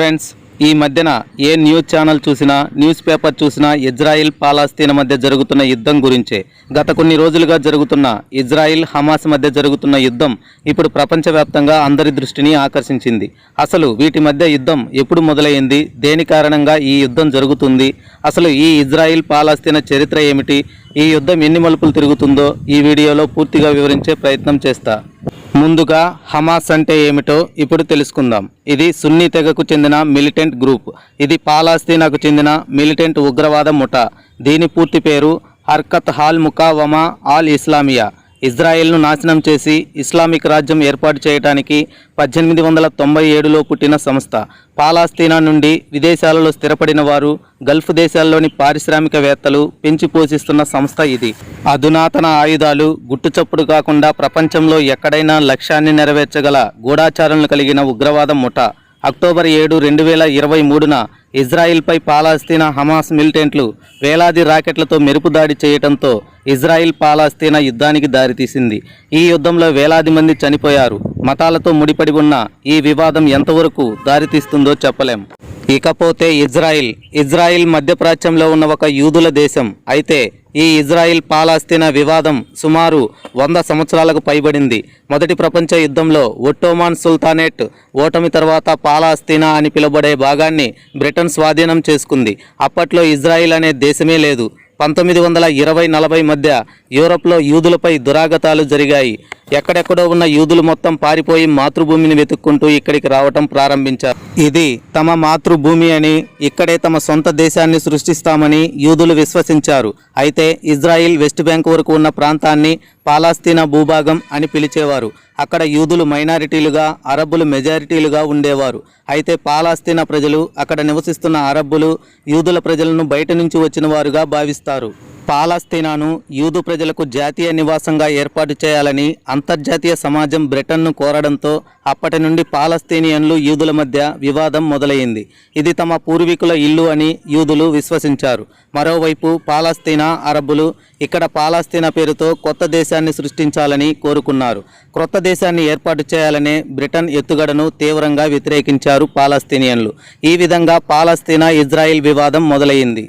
Friends, ఈ మధ్యన ఏ news channel చూసినా, న్యూస్ పేపర్ చూసినా ఇజ్రాయిల్ పాలస్తీనా మధ్య జరుగుతున్న యుద్ధం గురించే. గత కొన్ని రోజులుగా జరుగుతున్న ఇజ్రాయిల్ హమాస్ మధ్య జరుగుతున్న యుద్ధం ఇప్పుడు ప్రపంచవ్యాప్తంగా అందరి దృష్టిని ఆకర్షించింది. అసలు వీటి మధ్య యుద్ధం ఎప్పుడు మొదలైంది, దేని కారణంగా ఈ యుద్ధం జరుగుతుంది, అసలు ఈ ఇజ్రాయిల్ పాలస్తీనా చరిత్ర ఏమిటి, ఈ యుద్ధం ఎన్ని మలుపులు తిరుగుతుందో ఈ వీడియోలో పూర్తిగా వివరించే ప్రయత్నం చేస్తా. ముందుగా హమాస్ అంటే ఏమిటో ఇప్పుడు తెలుసుకుందాం. ఇది సున్నీ తెగకు చెందిన మిలిటెంట్ గ్రూప్. ఇది పాలస్తీనాకు చెందిన మిలిటెంట్ ఉగ్రవాద ముఠా. దీని పూర్తి పేరు హర్కత్ హాల్ ముకావమా ఆల్ ఇస్లామియా. ఇజ్రాయెల్ను నాశనం చేసి ఇస్లామిక్ రాజ్యం ఏర్పాటు చేయడానికి 1897లో పుట్టిన సంస్థ. పాలస్తీనా నుండి విదేశాలలో స్థిరపడిన వారు, గల్ఫ్ దేశాల్లోని పారిశ్రామికవేత్తలు పెంచి పోషిస్తున్న సంస్థ ఇది. అధునాతన ఆయుధాలు, గుట్టుచప్పుడు కాకుండా ప్రపంచంలో ఎక్కడైనా లక్ష్యాన్ని నెరవేర్చగల గూఢాచారాలను కలిగిన ఉగ్రవాద ముఠా. అక్టోబర్ 7, 2023న ఇజ్రాయిల్పై పాలస్తీనా హమాస్ మిలిటెంట్లు వేలాది రాకెట్లతో మెరుపు దాడి చేయడంతో ఇజ్రాయిల్ పాలస్తీనా యుద్ధానికి దారితీసింది. ఈ యుద్ధంలో వేలాది మంది చనిపోయారు. మతాలతో ముడిపడి ఉన్న ఈ వివాదం ఎంతవరకు దారితీస్తుందో చెప్పలేం. ఇకపోతే ఇజ్రాయిల్ మధ్యప్రాచ్యంలో ఉన్న ఒక యూదుల దేశం. అయితే ఈ ఇజ్రాయిల్ పాలస్తీనా వివాదం సుమారు 100 సంవత్సరాలకు పైబడింది. మొదటి ప్రపంచ యుద్ధంలో ఒట్టోమాన్ సుల్తానేట్ ఓటమి తర్వాత పాలస్తీనా అని పిలువబడే భాగాన్ని బ్రిటన్ స్వాధీనం చేసుకుంది. అప్పట్లో ఇజ్రాయిల్ అనే దేశమే లేదు. 1920-40 మధ్య యూరప్లో యూదులపై దురాగతాలు జరిగాయి. ఎక్కడెక్కడో ఉన్న యూదులు మొత్తం పారిపోయి మాతృభూమిని వెతుక్కుంటూ ఇక్కడికి రావటం ప్రారంభించారు. ఇది తమ మాతృభూమి అని, ఇక్కడే తమ సొంత దేశాన్ని సృష్టిస్తామని యూదులు విశ్వసించారు. అయితే ఇజ్రాయిల్ వెస్ట్ బ్యాంక్ వరకు ఉన్న ప్రాంతాన్ని పాలస్తీనా భూభాగం అని పిలిచేవారు. అక్కడ యూదులు మైనారిటీలుగా, అరబ్బులు మెజారిటీలుగా ఉండేవారు. అయితే పాలస్తీనా ప్రజలు అక్కడ నివసిస్తున్న అరబ్బులు, యూదుల ప్రజలను బయట నుంచి వచ్చిన వారుగా భావిస్తారు. పాలస్తీనాను యూదు ప్రజలకు జాతీయ నివాసంగా ఏర్పాటు చేయాలని అంతర్జాతీయ సమాజం బ్రిటన్ను కోరడంతో అప్పటి నుండి పాలస్తీనియన్లు, యూదుల మధ్య వివాదం మొదలైంది. ఇది తమ పూర్వీకుల ఇల్లు అని యూదులు విశ్వసించారు. మరోవైపు పాలస్తీనా అరబ్బులు ఇక్కడ పాలస్తీనా పేరుతో కొత్త దేశాన్ని సృష్టించాలని కోరుకున్నారు. క్రొత్త దేశాన్ని ఏర్పాటు చేయాలనే బ్రిటన్ ఎత్తుగడను తీవ్రంగా వ్యతిరేకించారు పాలస్తీనియన్లు. ఈ విధంగా పాలస్తీనా ఇజ్రాయిల్ వివాదం మొదలైంది.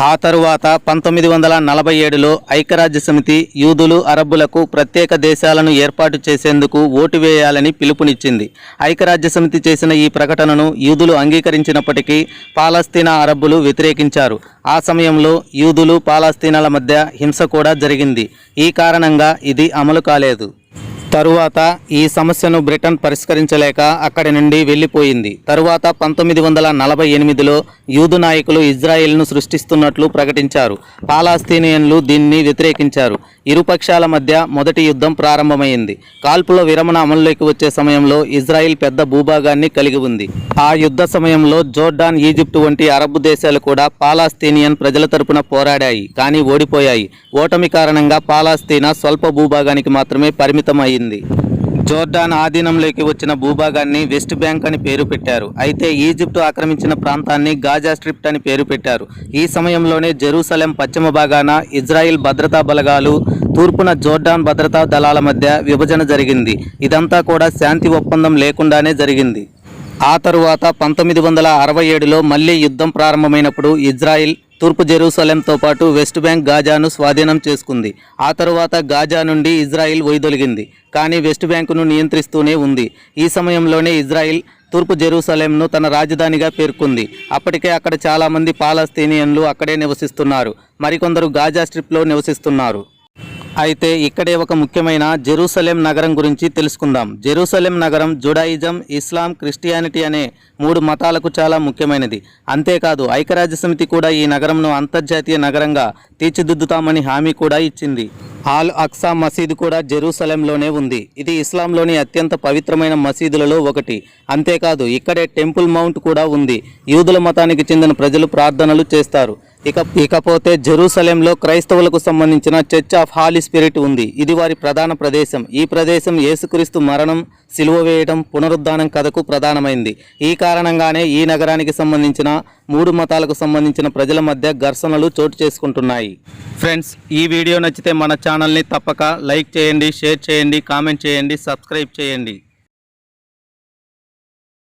ఆ తరువాత 1947లో ఐక్యరాజ్య సమితి యూదులు, అరబ్బులకు ప్రత్యేక దేశాలను ఏర్పాటు చేసేందుకు ఓటు వేయాలని పిలుపునిచ్చింది. ఐక్యరాజ్య సమితి చేసిన ఈ ప్రకటనను యూదులు అంగీకరించినప్పటికీ పాలస్తీనా అరబ్బులు వ్యతిరేకించారు. ఆ సమయంలో యూదులు, పాలస్తీనాల మధ్య హింస కూడా జరిగింది. ఈ కారణంగా ఇది అమలు కాలేదు. తరువాత ఈ సమస్యను బ్రిటన్ పరిష్కరించలేక అక్కడి నుండి వెళ్ళిపోయింది. తరువాత 1948లో యూదు నాయకులు ఇజ్రాయెల్ను సృష్టిస్తున్నట్లు ప్రకటించారు. పాలస్తీనియన్లు దీన్ని వ్యతిరేకించారు. ఇరుపక్షాల మధ్య మొదటి యుద్ధం ప్రారంభమైంది. కాల్పుల విరమణ అమల్లోకి వచ్చే సమయంలో ఇజ్రాయిల్ పెద్ద భూభాగాన్ని కలిగి ఉంది. ఆ యుద్ధ సమయంలో జోర్డాన్, ఈజిప్ట్ వంటి అరబ్ దేశాలు కూడా పాలస్తీనియన్ ప్రజల తరపున పోరాడాయి, కానీ ఓడిపోయాయి. ఓటమి కారణంగా పాలస్తీనా స్వల్ప భూభాగానికి మాత్రమే పరిమితం అయింది. జోర్డాన్ ఆధీనంలోకి వచ్చిన భూభాగాన్ని వెస్ట్ బ్యాంక్ అని పేరు పెట్టారు. అయితే ఈజిప్టు ఆక్రమించిన ప్రాంతాన్ని గాజా స్ట్రిప్ అని పేరు పెట్టారు. ఈ సమయంలోనే జెరూసలేం పశ్చిమ భాగాన ఇజ్రాయిల్ భద్రతా బలగాలు, తూర్పున జోర్డాన్ భద్రతా దళాల మధ్య విభజన జరిగింది. ఇదంతా కూడా శాంతి ఒప్పందం లేకుండానే జరిగింది. ఆ తరువాత 1967లో మళ్లీ యుద్ధం ప్రారంభమైనప్పుడు ఇజ్రాయిల్ తూర్పు జెరూసలేంతో పాటు వెస్ట్ బ్యాంక్, గాజాను స్వాధీనం చేసుకుంది. ఆ తరువాత గాజా నుండి ఇజ్రాయిల్ వైదొలిగింది, కానీ వెస్ట్ బ్యాంకును నియంత్రిస్తూనే ఉంది. ఈ సమయంలోనే ఇజ్రాయిల్ తూర్పు జెరూసలేంను తన రాజధానిగా పేర్కొంది. అప్పటికే అక్కడ చాలామంది పాలస్తీనియన్లు అక్కడే నివసిస్తున్నారు. మరికొందరు గాజా స్ట్రిప్లో నివసిస్తున్నారు. అయితే ఇక్కడే ఒక ముఖ్యమైన జెరూసలేం నగరం గురించి తెలుసుకుందాం. జెరూసలేం నగరం జుడాయిజం, ఇస్లాం, క్రిస్టియానిటీ అనే 3 మతాలకు చాలా ముఖ్యమైనది. అంతేకాదు ఐక్యరాజ్య సమితి కూడా ఈ నగరంను అంతర్జాతీయ నగరంగా తీర్చిదిద్దుతామని హామీ కూడా ఇచ్చింది. ఆల్ అక్సా మసీదు కూడా జెరూసలేంలోనే ఉంది. ఇది ఇస్లాంలోని అత్యంత పవిత్రమైన మసీదులలో ఒకటి. అంతేకాదు ఇక్కడే టెంపుల్ మౌంట్ కూడా ఉంది. యూదుల మతానికి చెందిన ప్రజలు ప్రార్థనలు చేస్తారు. ఇకపోతే జెరూసలేంలో క్రైస్తవులకు సంబంధించిన చర్చ్ ఆఫ్ హాలీ స్పిరిట్ ఉంది. ఇది వారి ప్రధాన ప్రదేశం. ఈ ప్రదేశం యేసుక్రీస్తు మరణం, సిలువ వేయడం, పునరుద్ధానం కథకు ప్రధానమైంది. ఈ కారణంగానే ఈ నగరానికి సంబంధించిన 3 మతాలకు సంబంధించిన ప్రజల మధ్య ఘర్షణలు చోటు చేసుకుంటున్నాయి. ఫ్రెండ్స్, ఈ వీడియో నచ్చితే మన ఛానల్ని తప్పక లైక్ చేయండి, షేర్ చేయండి, కామెంట్ చేయండి, సబ్స్క్రైబ్ చేయండి.